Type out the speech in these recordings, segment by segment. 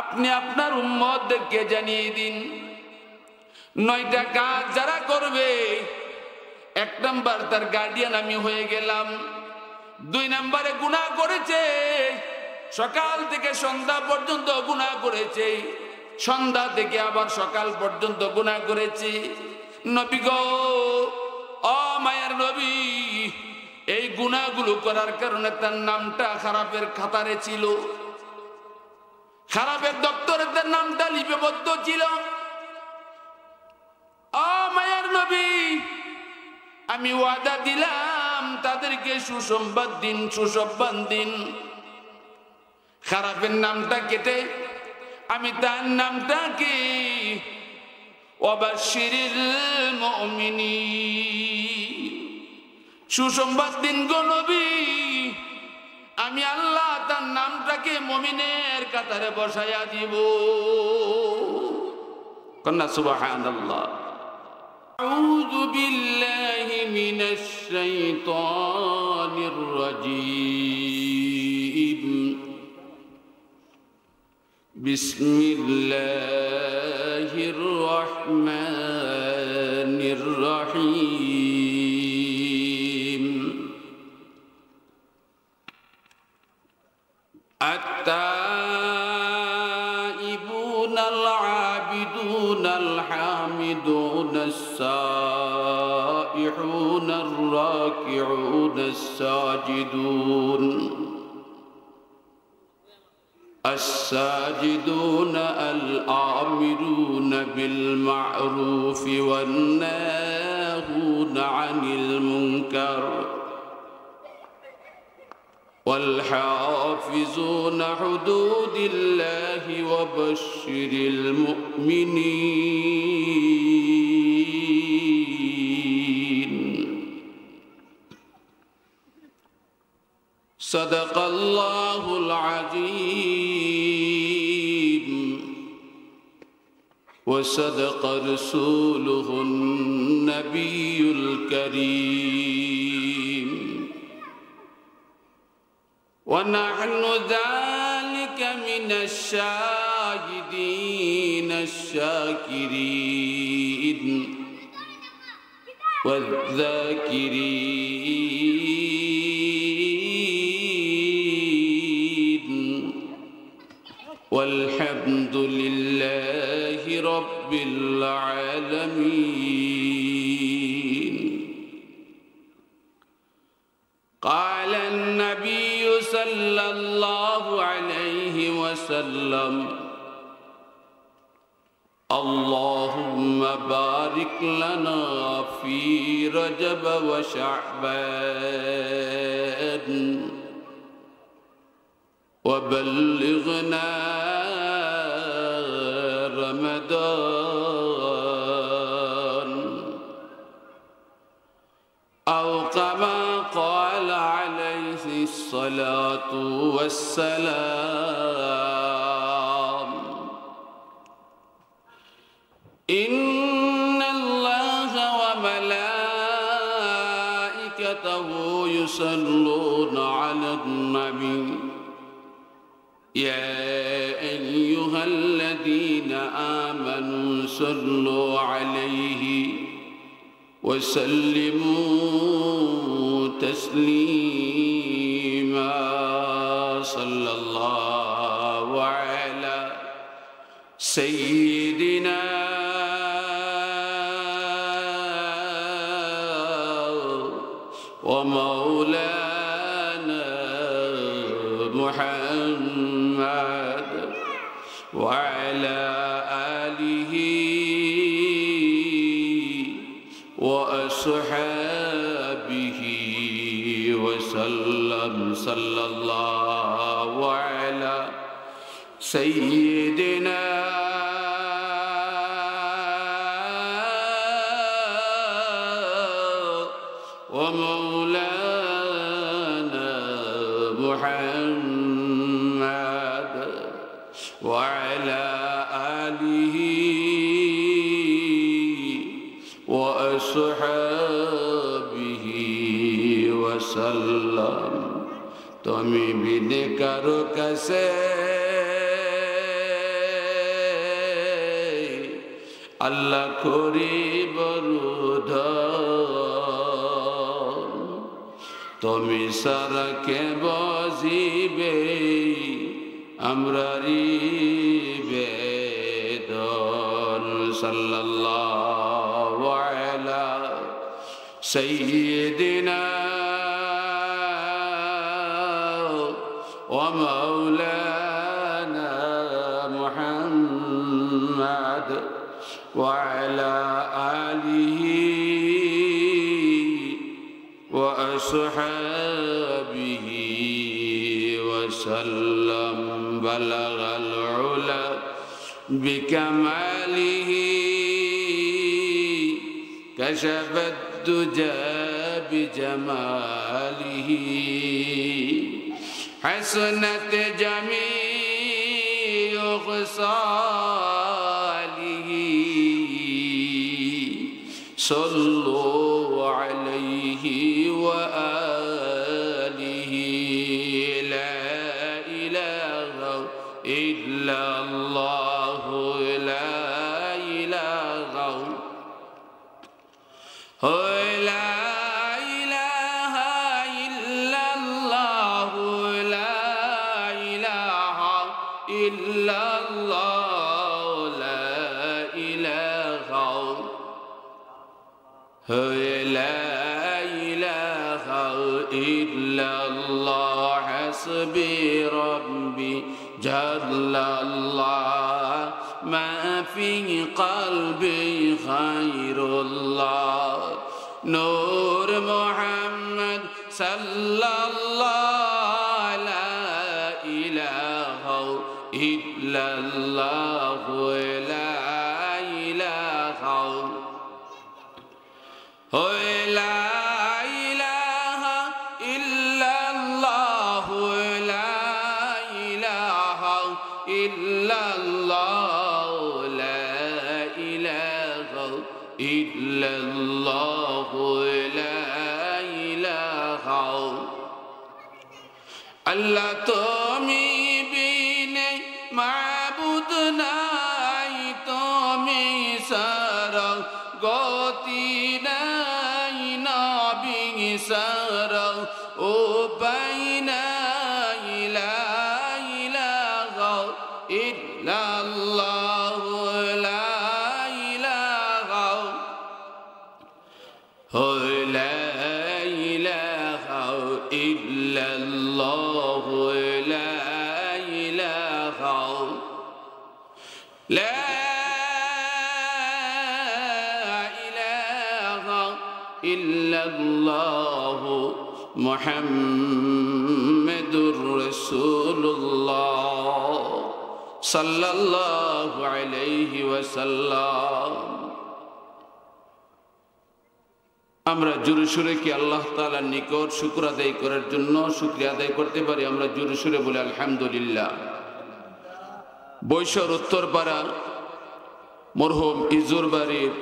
আপনি আপনার উম্মতদেরকে জানিয়ে দিন 9টা কাজ যারা করবে, 1 নাম্বার তার গার্ডিয়ান আমি হয়ে গেলাম, 2 নম্বরে গুনাহ করেছে, সকাল থেকে সন্ধ্যা পর্যন্ত গুনাহ করেছে, সন্ধ্যা থেকে আবার সকাল পর্যন্ত গুনাহ করেছে। নবী গো, ও মায়ের নবী, এই গুনাহগুলো করার কারণে তার নামটা খারাপের খাতারে ছিল, খারাপের দপ্তরে তার নামটা লিপিবদ্ধ ছিল। ও মায়ের নবী, আমি ওয়াদা দিলাম তাদেরকে সুসংবাদ দিন, সুসংবাদ দিন। খারাপের নামটা কেটে আমি তার নামটাকে ওয়াবাশশিরিল মুমিনিন, সুসংবাদ দিন গো নবী, আমি আল্লাহ তার নামটাকে মুমিনের কাতারে বসায়া দিব। কন্যা সুবহানাল্লাহ। আউযু বিল্লাহি মিনাশ শাইতানির রাজীম। বিসমিল্লাহির রহমানির রহিম। আত-তাইবুনাল আবিদুনাল হামিদুনাস সাইহুনার রাকিউনাস সাজিদুন الساجدون الآمرون بالمعروف والناهون عن المنكر والحافظون حدود الله وبشر المؤمنين. صدق الله العظيم وصدق رسوله النبي الكريم ونحن ذلك من الشاهدين الشاكرين والذاكرين والحمد لله رب العالمين. قال النبي صلى الله عليه وسلم: اللهم بارك لنا في رجب وشعبان وبلغنا رمضان، أو كما قال عليه الصلاة والسلام: إن الله وملائكته يصلون على النبي يا أيها الذين آمنوا صلوا عليه وسلموا تسليما. صلى الله على سيدنا ومولانا محمد وعلى آله وأصحابه وسلم. صلى الله على سيدنا ومولانا محمد وعلى آله وأصحابه وسلم. 'মি বিদে কারো কাছে আল্লাহ করিব রোধন তুমি সারা কে বজিবে আমরারি বেদন সাল্লাল্লাহু আলা সাইয়্যিদিনা ওয়া মাওলানা মুহাম্মদ ওয়া আলা আলিহি ওয়া আসহাবিহি ওয়া সাল্লাম বালাগাল উলা বিকামালিহি কাশাফাত দুজা বিজামালিহি حسنت جميع خصاله صلوا عليه وآله لا إله إلا الله لا إله لا حسبي ربي جل الله ما في قلبي خير الله نور محمد صلى الله لا إله إلا الله لا إله لا আল্লাহ তুমি বিনে মাবুদ নাই তুমি সারা গতি নাই নবী সারা উপায় নাই লা ইলাহা ইল্লাল্লাহ লা ইলাহা লা ইলাহা ইল্লাল্লাহ لا إله إلا الله محمد رسول الله صلى الله عليه وسلم আমরা জোরে সুরে কি আল্লাহ তাআলার নিকট শুকর আদায় করার জন্য শুকরিয়া আদায় করতে পারি আমরা জোরে সুরে বলি আলহামদুলিল্লাহ বৈশর উত্তরপাড়া মরহুম ইজুর বাড়ির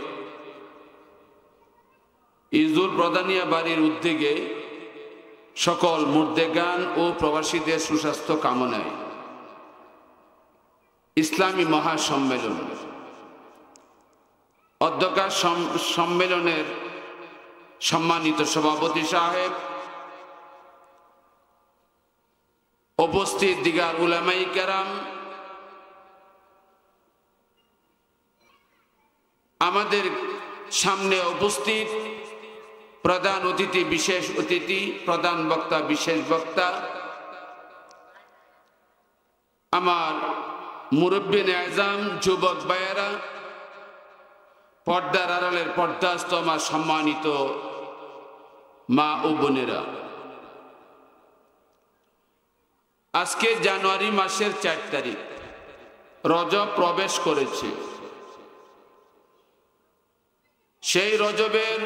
ইজুর প্রধানিয়া বাড়ির উদ্যোগে সকল মুর্দেগান ও প্রবাসীদের সুস্বাস্থ্য কামনায় ইসলামী মহাসম্মেলন অধ্যক্ষা সম্মেলনের সম্মানিত সভাপতি সাহেব উপস্থিত দিগার উলামায়ে কেরাম আমাদের সামনে উপস্থিত প্রধান অতিথি বিশেষ অতিথি প্রধান বক্তা বিশেষ বক্তা আমার মুরব্বিন আজম যুবক ভাইয়েরা পর্দার আড়ালের পর্দাস্ত আমার সম্মানিত মা ও বোনেরা আজকে জানুয়ারি মাসের 4 তারিখ রজব প্রবেশ করেছে সেই রজবের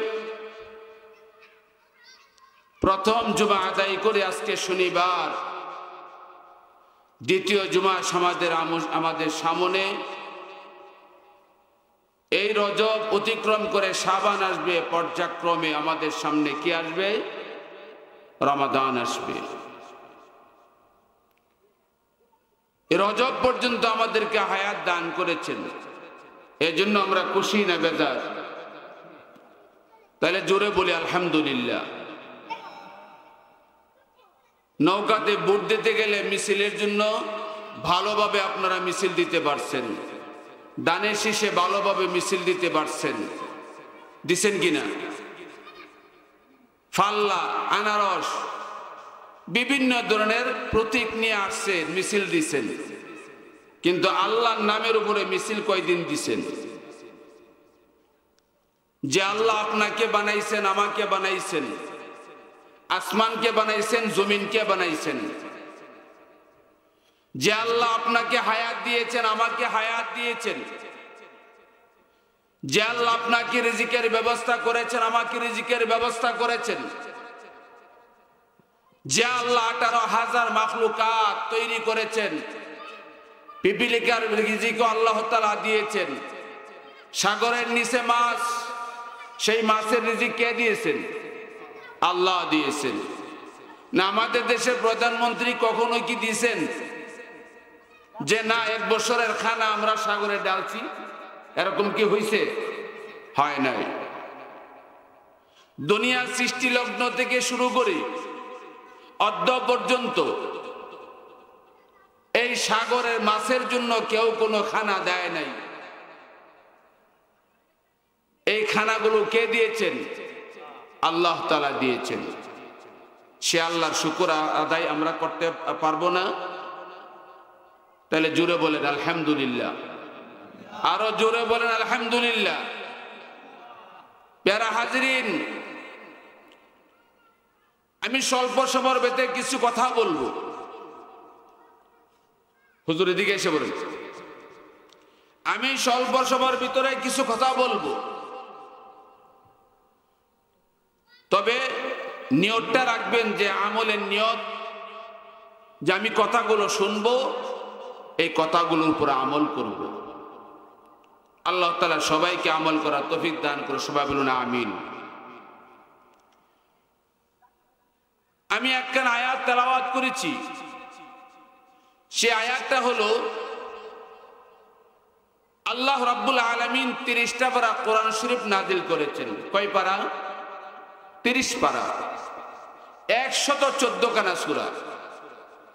প্রথম জুমা আদায় করে আজকে শনিবার দ্বিতীয় জুমা আমাদের সামনে এই রজব অতিক্রম করে শাবান আসবে পর্যায়ক্রমে আমাদের সামনে কি আসবে রমাদান আসবে এই রজব পর্যন্ত আমাদেরকে হায়াত দান করেছেন এজন্য আমরা খুশি না বেজার? তাহলে জোরে বলি আলহামদুলিল্লাহ। নৌকাতে বুট দিতে গেলে মিছিলের জন্য ভালোভাবে আপনারা মিছিল দিতে পারছেন, দানের শীষে ভালোভাবে মিছিল দিতে পারছেন, দিছেন কিনা? ফাল্লা, আনারস, বিভিন্ন ধরনের প্রতীক নিয়ে আসছে, মিছিল দিছেন। কিন্তু আল্লাহর নামের উপরে মিছিল কয়দিন দিছেন? যে আল্লাহ আপনাকে বানাইছেন, আমাকে বানাইছেন, আসমানকে বানাইছেন, জমিনকে বানাইছেন, যে আল্লাহ আপনাকে হায়াত দিয়েছেন, আমাকে হায়াত দিয়েছেন, যে আল্লাহ আপনাকে রিজিকের ব্যবস্থা করেছেন, আমাকে রিজিকের ব্যবস্থা করেছেন, যে আল্লাহ 18,000 মাখলুকাত তৈরি করেছেন, পিপিলিকার রিজিকও আল্লাহ তাআলা দিয়েছেন, সাগরের নিচে মাছ, সেই মাছের রিজিক কে দিয়েছেন? আল্লাহ দিয়েছেন। না আমাদের দেশের প্রধানমন্ত্রী কখনো কি দিয়েছেন যে না 1 বছরের খানা আমরা সাগরে ডালছি? এরকম কি হয়েছে? হয় নাই। দুনিয়ার সৃষ্টি লগ্ন থেকে শুরু করে অদ্য পর্যন্ত এই সাগরের মাছের জন্য কেউ কোনো খানা দেয় নাই। এই খানাগুলো কে দিয়েছেন? আল্লাহ তাআলা দিয়েছেন। সে আল্লাহর শুকর আদায় আমরা করতে পারবো না? তাহলে জোরে বলেন আলহামদুলিল্লাহ, আরো জোরে বলেন আলহামদুলিল্লাহ। প্যারা হাজরিন, আমি স্বল্প সময়ের ভেতরে কিছু কথা বলবো। হুজুর এদিকে এসে বলেন, আমি স্বল্প সময়ের ভিতরে কিছু কথা বলবো, তবে নিয়তটা রাখবেন যে আমলের নিয়ত, যে আমি কথাগুলো শুনবো, এই কথাগুলোর উপর আমল করব। আল্লাহ তাআলা সবাইকে আমল করার তৌফিক দান করে, সবাই বলুন আমিন। আমি একখান আয়াত তেলাওয়াত করেছি, সে আয়াতটা হলো আল্লাহ রাব্বুল আলামিন 30টা পারা কোরআন শরীফ নাজিল করেছেন। কয় পারা? 30 পারা, 114 খানা সূরা।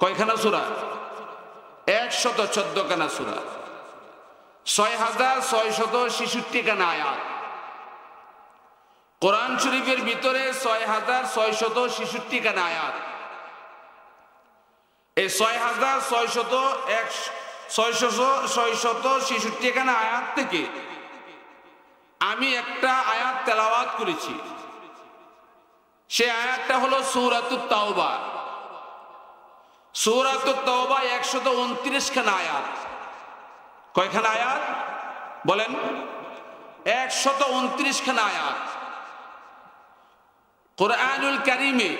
কয়খানা সূরা? 114 খানা সূরা, 6666 খানা আয়াত। কোরআন শরীফের ভিতরে 6666 খানা আয়াত। এই 6666 খানা আয়াত থেকে আমি একটা আয়াত তেলাওয়াত করেছি। সে আয়াতটা হলো সূরাতুত তাওবা। সূরাতুত তাওবা 129 খানা আয়াত। কয়খানা আয়াত বলেন? 129 খানা আয়াত। কুরআনুল কারীমে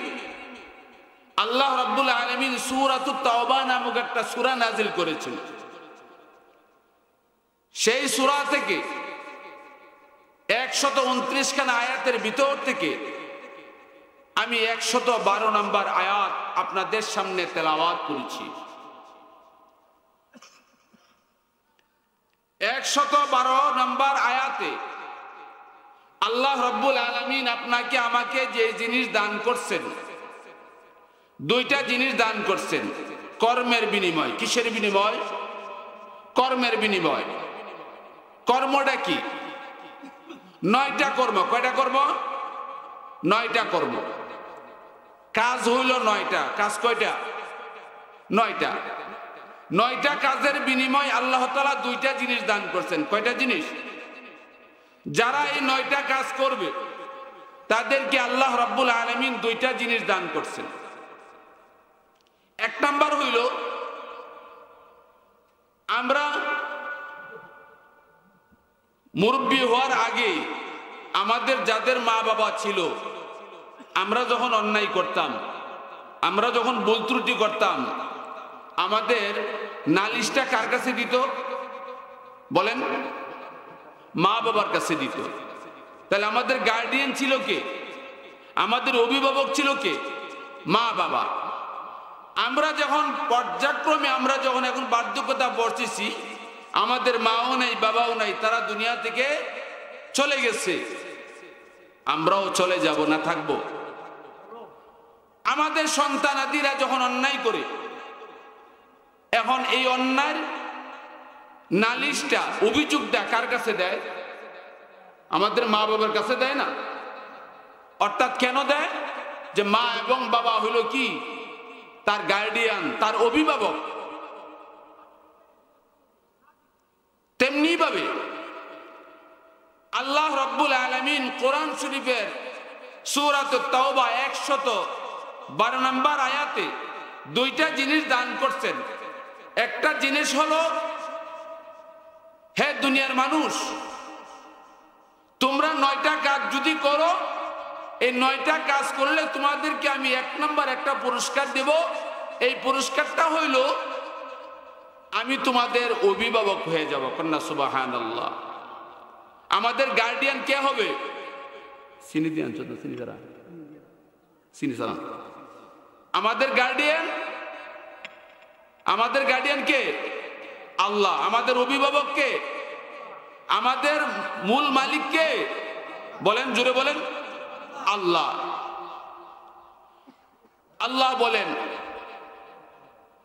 আল্লাহ রাব্বুল আলামিন সূরাতুত তাওবা নামক একটা সূরা নাজিল করেছেন। সেই সূরা থেকে 129 খানা আয়াতের ভিতর থেকে আমি 112 নম্বর আয়াত আপনাদের সামনে তেলাওয়াত করেছি। 112 নম্বর আয়াতে আল্লাহ রাব্বুল আলামিন আপনাকে আমাকে যে জিনিস দান করছেন, দুইটা জিনিস দান করছেন কর্মের বিনিময়। কিসের বিনিময়? কর্মের বিনিময়। কর্মটা কি? 9টা কর্ম। কয়টা কর্ম? 9টা কর্ম। কাজ হইল 9টা। কাজ কয়টা? 9টা। 9টা কাজের বিনিময় আল্লাহ তাআলা দুইটা জিনিস দান করছেন। কয়টা জিনিস? যারা এই 9টা কাজ করবে তাদেরকে আল্লাহ রাব্বুল আলামিন দুইটা জিনিস দান করছেন। 1 নাম্বার হইল, আমরা মুরব্বী হওয়ার আগে আমাদের যাদের মা বাবা ছিল, আমরা যখন অন্যায় করতাম, আমরা যখন ভুল ত্রুটি করতাম, আমাদের নালিশটা কার কাছে দিত? বলেন? মা বাবার কাছে দিত। তাহলে আমাদের গার্ডিয়ান ছিল কে? আমাদের অভিভাবক ছিল কে? মা বাবা। আমরা যখন পর্যায়ক্রমে আমরা যখন এখন বার্ধক্যতা বসেছি, আমাদের মাও নাই বাবাও নাই, তারা দুনিয়া থেকে চলে গেছে, আমরাও চলে যাব না থাকব। আমাদের সন্তানাদিরা যখন অন্যায় করে, এখন এই অন্যায় নালিশটা, অভিযোগটা কার কাছে দেয়? আমাদের মা বাবার কাছে দেয় না? অর্থাৎ কেন দেয়? যে মা এবং বাবা হলো কি তার গার্ডিয়ান, তার অভিভাবক। তেমনি ভাবে আল্লাহ রাব্বুল আলামিন কোরআন শরীফের সূরাত তাওবা 112 নম্বর আয়াতে দুইটা জিনিস দান করছেন। একটা জিনিস হলো, হে দুনিয়ার মানুষ, তোমরা 9টা কাজ যদি করো, এই 9টা কাজ করলে তোমাদেরকে আমি 1 নম্বর একটা পুরস্কার দেব। এই পুরস্কারটা হইল আমি তোমাদের অভিভাবক হয়ে যাব। কন্যা সুবহানাল্লাহ। আমাদের গার্ডিয়ান কে হবে? চিনি দিয়ে আনছো না? চিনি যারা চিনি সালাম। আমাদের গার্ডিয়ান কে? আল্লাহ। আমাদের অভিভাবক কে? আমাদের মূল মালিক কে? বলেন, জোরে বলেন। আল্লাহ। আল্লাহ বলেন,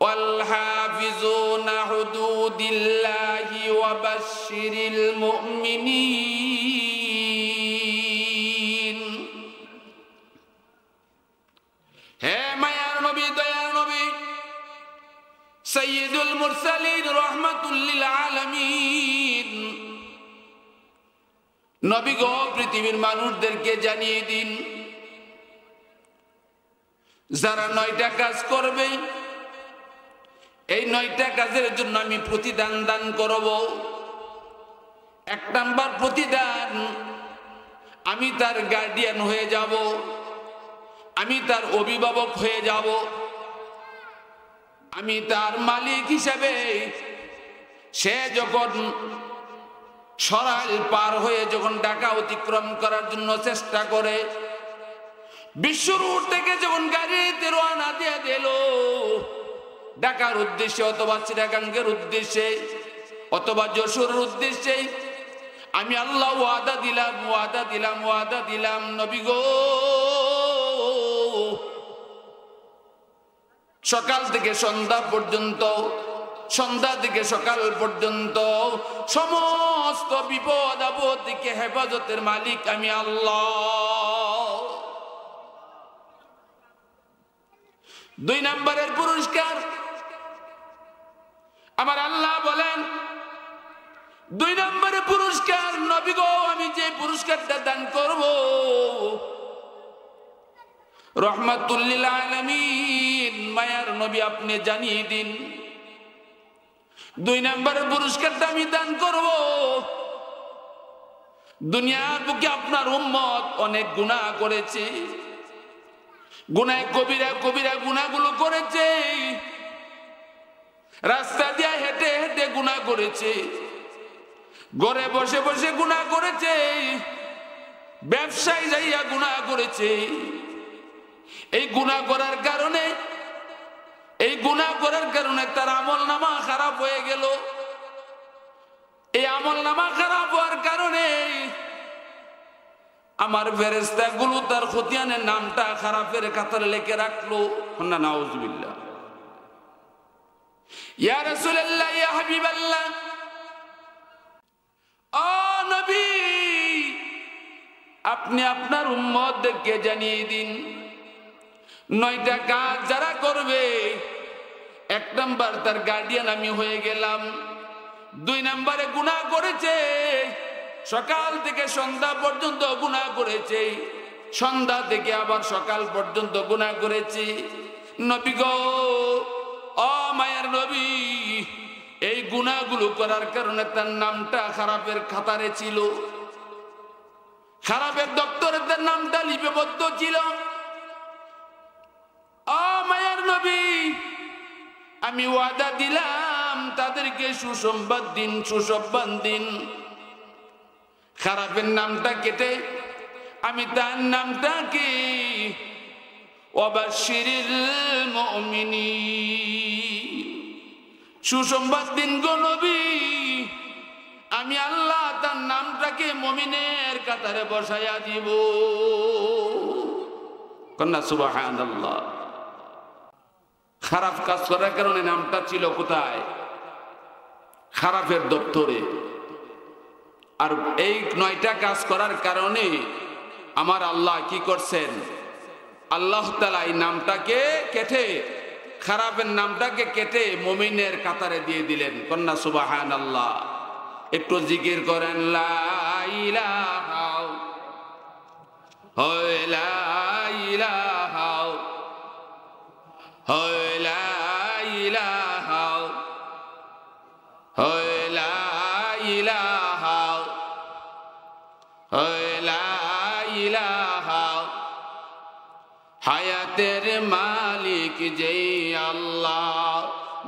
ওয়ালহাফিজুনা হুদুদিল্লাহি ওয়া বাশশিরিল মুমিনিন। হে মায়ার নবী, দয়ার নবী, সাইয়্যিদুল মুরসালিন, রাহমাতুল লিল আলামিন, নবী গো, পৃথিবীর মানুষদেরকে জানিয়ে দিন, যারা 9টা কাজ করবে, এই 9টা কাজের জন্য আমি প্রতিদান দান করব। 1 নাম্বার প্রতিদান, আমি তার গার্ডিয়ান হয়ে যাব, আমি তার অভিভাবক হয়ে যাব, আমি তার মালিক হিসাবে। সে যখন সরাইল পার হয়ে যখন ঢাকা অতিক্রম করার জন্য চেষ্টা করে, বিশ্ব রোড থেকে যখন গাড়িতে রওনা দিয়ে দিল ঢাকার উদ্দেশ্যে, অথবা চিটাগাঙ্গের উদ্দেশ্যে, অথবা যশোরের উদ্দেশ্যে, আমি আল্লাহ ওয়াদা দিলাম নবী গো, সকাল থেকে সন্ধ্যা পর্যন্ত, সন্ধ্যা থেকে সকাল পর্যন্ত সমস্ত বিপদ আপদ থেকে হেফাজতের মালিক আমি আল্লাহ। 2 নম্বরের পুরস্কার, আমার আল্লাহ বলেন, 2 নম্বরের পুরস্কার, নবী গো, আমি যে পুরস্কারটা দান করব, রহমাতুল লিল আলামিন, মায়ার নবী আপনি জানিয়ে দিন। 2 নম্বরের পুরস্কারটা আমি দান করব, দুনিয়ার বুকে আপনার উম্মত অনেক গুনাহ করেছে, গুনাহ কবিরা কবিরা গুনাহগুলো করেছে, রাস্তা দিয়ে হেঁটে হেঁটে গুনাহ করেছে, ঘরে বসে বসে গুনাহ করেছে, ব্যবসায় যাইয়া গুনাহ করেছে। এই গুনাহ করার কারণে তার আমলনামা খারাপ হয়ে গেল। এই আমলনামা খারাপ হওয়ার কারণে আমার ফেরেশতাগুলো তার খতিয়ানের নামটা খারাপের কাতারে লিখে রাখলো। না, নাউজুবিল্লাহ। ইয়া রাসূলুল্লাহ, ইয়া হাবিবাল্লাহ, ও নবী, আপনি আপনার উম্মতদেরকে জানিয়ে দিন, 9টা কাজ যারা করবে, 1 নাম্বার তার গার্ডিয়ান আমি হয়ে গেলাম। 2 নম্বরে গুনাহ করেছে, সকাল থেকে সন্ধ্যা পর্যন্ত গুনাহ করেছে, সন্ধ্যা থেকে আবার সকাল পর্যন্ত গুনাহ করেছে। নবী গো, ও মায়ের নবী, এই গুনাহগুলো করার কারণে তার নামটা খারাপের খাতারে ছিল, খারাপের দপ্তরে তার নামটা লিপিবদ্ধ ছিল। ও মায়ের নবী, আমি ওয়াদা দিলাম তাদেরকে সুসংবাদ দিন, খারাপের নামটা কেটে আমি তার নামটাকে ওয়াবাশশিরিল মুমিনিন, সুসংবাদ দিন গো নবী, আমি আল্লাহ তার নামটাকে মুমিনের কাতারে বসায়া দিব। কন্যা সুবহানাল্লাহ। খারাপ কাজ করার কারণে নামটা ছিল কোথায়? খারাপের দপ্তরে। আর এই 9টা কাজ করার কারণে আমার আল্লাহ কি করছেন? আল্লাহ তাআলা এই নামটাকে কেটে, খারাপের নামটাকে কেটে মুমিনের কাতারে দিয়ে দিলেন। কন্যা সুবহানাল্লাহ। একটু জিকির করেন, লা ইলাহা লা ইলাহা লা ইলাহা লা ইলাহা লা ইলাহা। হায়াতের মালিক যেই আল্লাহ,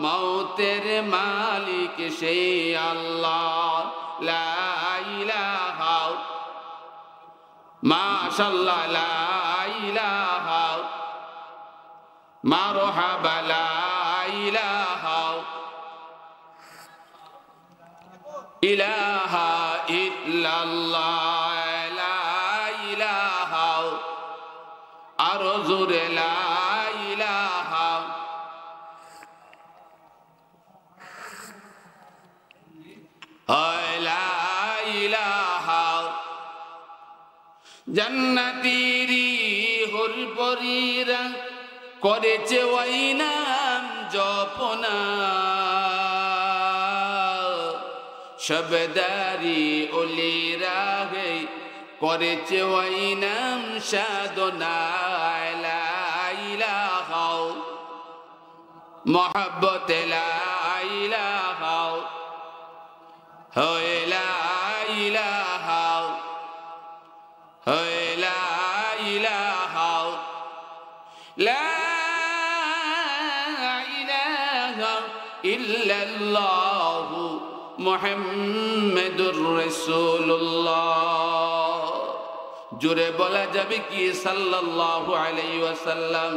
মৌতের মালিক সেই আল্লাহ। লা ইলাহা মাশাআল্লাহ, লা ইলাহা মারহাবা, লা ইলাহা ইলাহা ইল্লাল্লাহ, লা ইলাহা আরো জোরে, লা ইলাহা লা ইলাহা। জান্নাতীরি হুরপরীরা করেছে ওই নাম জপনা, শবদারি ওলিরা গে করেছে ওই নাম সাধনা। লা ইলাহা মোহাব্বত, লা ইলাহা লা ইলাহা লা ইলাহা লা ইলাহা ইল্লাল্লাহ মুহাম্মাদুর রাসূলুল্লাহ। জোরে বলা যাবে কি সাল্লাল্লাহু আলাইহি ওয়াসাল্লাম?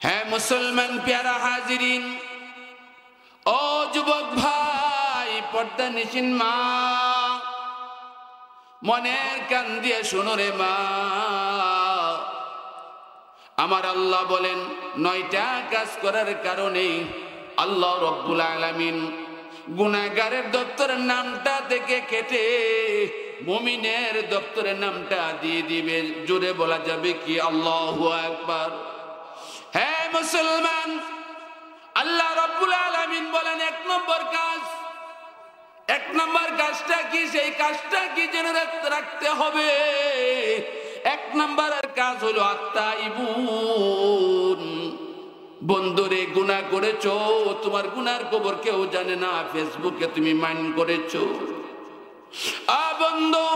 হ্যাঁ মুসলমান প্যারা হাজিরিন, ও যুবক ভাই, পর্দা নিশিন মা, মনের কান দিয়ে শোনো রে মা। আমার আল্লাহ বলেন 9টা কাজ করার কারণে আল্লাহ রব্বুল আলামিন গুনাহগারের দপ্তরের নামটা থেকে কেটে মুমিনের দপ্তরের নামটা দিয়ে দিবে। জোরে বলা যাবে কি আল্লাহু আকবার? হ্যাঁ মুসলমান, আল্লাহ রব্বুল আলামিন বলেন 1 নম্বর কাজ। 1 নম্বর কাজটা কি? সেই কাজটা কি জেনে রাখতে হবে। 1 নম্বরের কাজ হলো আত্তাইবুন। বন্ধুরে, গুনাহ করেছো, তোমার গুনার খবর কেউ জানে না, ফেসবুকে তুমি মাইন্ড করেছো। বন্ধু,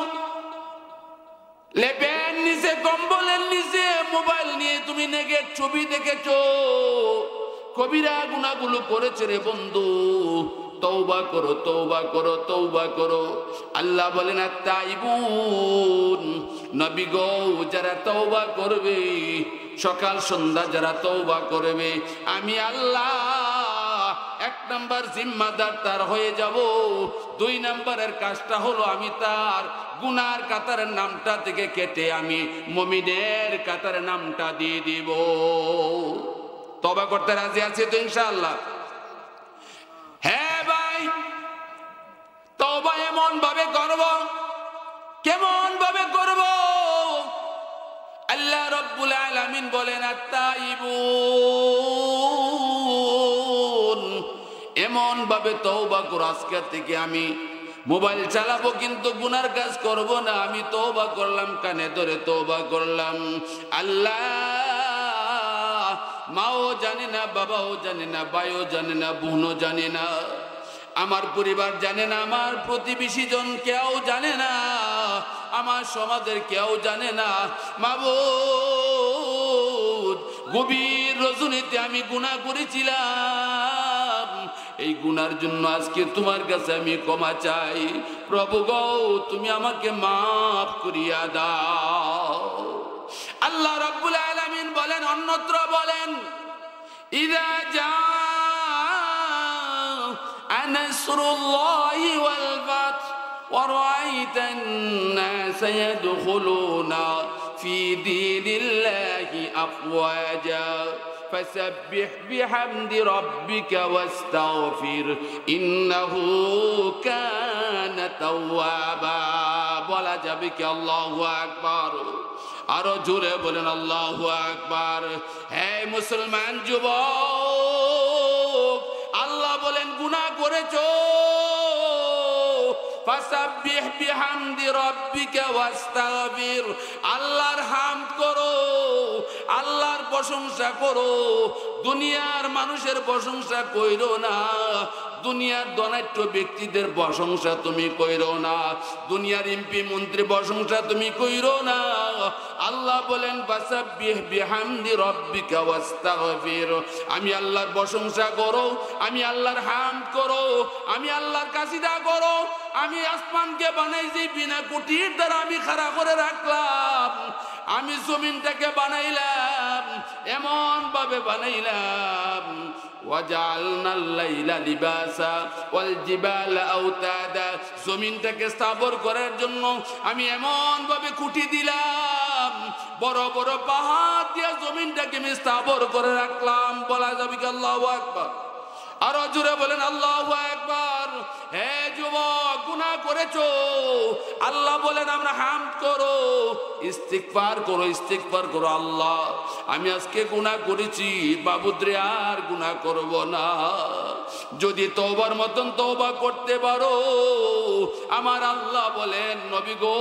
লেপের নিচে, কম্বলের নিচে মোবাইল নিয়ে তুমি নেগে ছবি দেখেছো, কবিরা গুনাহগুলো করেছে রে বন্ধু। তওবা করো, তওবা করো, তওবা করো। আল্লাহ বলেন আত্তাইবুন, নবী গো, যারা তওবা করবে, সকাল সন্ধ্যা যারা তওবা করবে, আমি আল্লাহ 1 নম্বর জিম্মাদার তার হয়ে যাব। 2 নম্বরের কাজটা হলো আমি তার গুনার কাতারের নামটা থেকে কেটে আমি মুমিনের কাতারের নামটা দিয়ে দিব। তওবা করতে রাজি আছে তো ইনশাআল্লাহ? হ্যাঁ ভাই, তওবা এমন ভাবে করব, কেমন ভাবে করব? আল্লাহ রব্বুল আলামিন বলেন আত্তাইবুন, এমন ভাবে তওবা করো, আজকে থেকে আমি মোবাইল চালাবো কিন্তু গুনার কাজ করব না। আমি তওবা করলাম, কানে ধরে তওবা করলাম। আল্লাহ মাও জানে না, বাবাও জানে না, ভাইও জানে না, বোনও জানে না, আমার পরিবার জানে না, আমার প্রতিবেশী জন কেউ জানে না, আমার সমাজের কেউ জানে না। মাবুদ, গভীর রজনীতে আমি গুনাহ করেছিলাম, এই গুনার জন্য আজকে তোমার কাছে আমি ক্ষমা চাই। প্রভু গো, তুমি আমাকে মাফ করিয়া দাও। আল্লাহ রাব্বুল আলামিন বলেন, অন্যত্র বলেন, ইযা জাআ নাসরুল্লাহি ওয়াল ফাত ওয়া রাআইতান নাস ইয়াদখুলুনা ফি দীনিল্লাহি আফওয়াজা فسبح بحمد ربك واستغفر إنه كان توابا বলা যাবে কি আল্লাহু আকবার আরো জোরে বলেন আল্লাহু আকবার হে মুসলমান যুবক আল্লাহ বলেন গুনাহ করেছো ফাসাব্বিহ বিহামদি রাব্বিকা ওয়াস্তাগফির আল্লাহর হামদ করো আল্লাহর প্রশংসা করো দুনিয়ার মানুষের প্রশংসা কইরো না দুনিয়ার ধনাঢ্য ব্যক্তিদের প্রশংসা তুমি কইরো না দুনিয়ার এমপি মন্ত্রী প্রশংসা তুমি কইরো না আল্লাহ বলেন ফাসাব্বিহ বিহামদি রাব্বিকা ওয়াস্তাগফির আমি আল্লাহর প্রশংসা করো আমি আল্লাহর হামদ করো আমি আল্লাহর কাসিদা করো আমি আসমানকে বানাইছি বিনা কুটির দ্বারা আমি খাড়া করে রাখলাম আমি জমিনটাকে বানাইলাম এমন ভাবে বানাইলাম ওয়াজআলনাল লাইলা লিবাসা ওয়াল জিবালা আওতাদা জমিনটাকে স্থাবর করার জন্য আমি এমন ভাবে খুঁটি দিলাম বড় বড় পাহাড় দিয়ে জমিনটাকে আমি স্থাবর করে রাখলাম বলা যাবে কি আল্লাহু আকবার আরো জোরে বলেন আল্লাহু আকবার হে যুবক গুনাহ করেছো আল্লাহ বলেন আমরা হামদ করো ইস্তিগফার করো আল্লাহ আমি আজকে গুনাহ করেছি বাবুদ্রে আর গুনাহ করব না যদি তওবার মতন তওবা করতে পারো আমার আল্লাহ বলেন নবী গো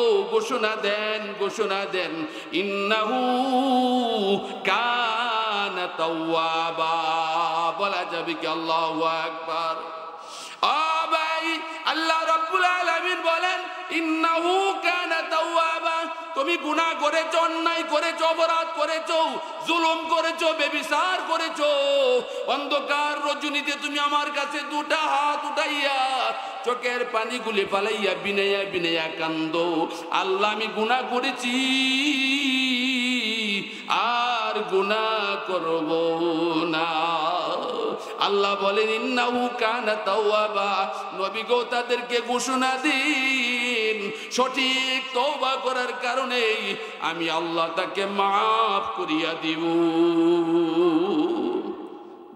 ঘোষণা দেন ইন্নাহু কানা তাওয়াবা বলা যাবে কি আল্লাহু আকবার ভাই আল্লাহ রাব্বুল আলামিন বলেন ইন্নাহু কানা তাওয়াবা তুমি গুনাহ করেছো অন্যায় করেছো অপরাধ করেছো জুলুম করেছো ব্যভিচার করেছো অন্ধকার রজনীতে তুমি আমার কাছে দুটা হাত উঠাইয়া চোখের পানিগুলি ফালাইয়া বিনাইয়া কান্দো আল্লাহ আমি গুনাহ করেছি আর গুনাহ করব না আল্লাহ বলেন ইন্নাহু কানা তাওয়াবা নবী গো তাদেরকে ঘোষণা দিন সঠিক তওবা করার কারণে আমি আল্লাহ তাকে maaf করিয়া দিব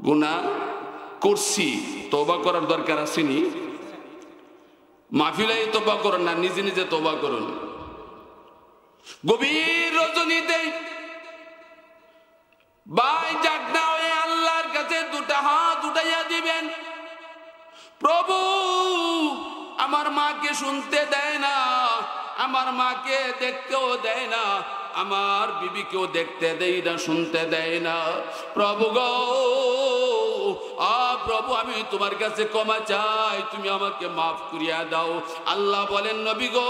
গুনাহ করছি তওবা করার দরকার আসেনি মাহফিলে তওবা করেন না নিজে নিজে তওবা করুন গভীর রজনীতে ভাই জাগনা হয়ে আল্লাহর কাছে দুটা হাত উঠাইয়া দিবেন প্রভু আমার মাকে শুনতে দেয় না আমার মাকে দেখতেও দেয় না আমার বিবিকেও দেখতে দেয় না শুনতে দেয় না প্রভু গো প্রভু আমি তোমার কাছে ক্ষমা চাই তুমি আমাকে maaf করিয়া দাও আল্লাহ বলেন নবী গো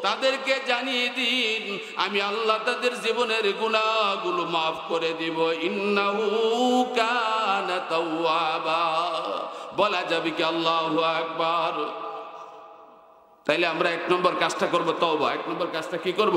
তাদেরকে জানিয়ে দিন আমি আল্লাহ তাদের জীবনের গুনাহগুলো maaf করে দিব ইন্নাহু কানা তাওয়াবা বলা যাবে কি আল্লাহু আকবার তাইলে আমরা এক নম্বর কাজটা করব তওবা এক নম্বর কাজটা কি করব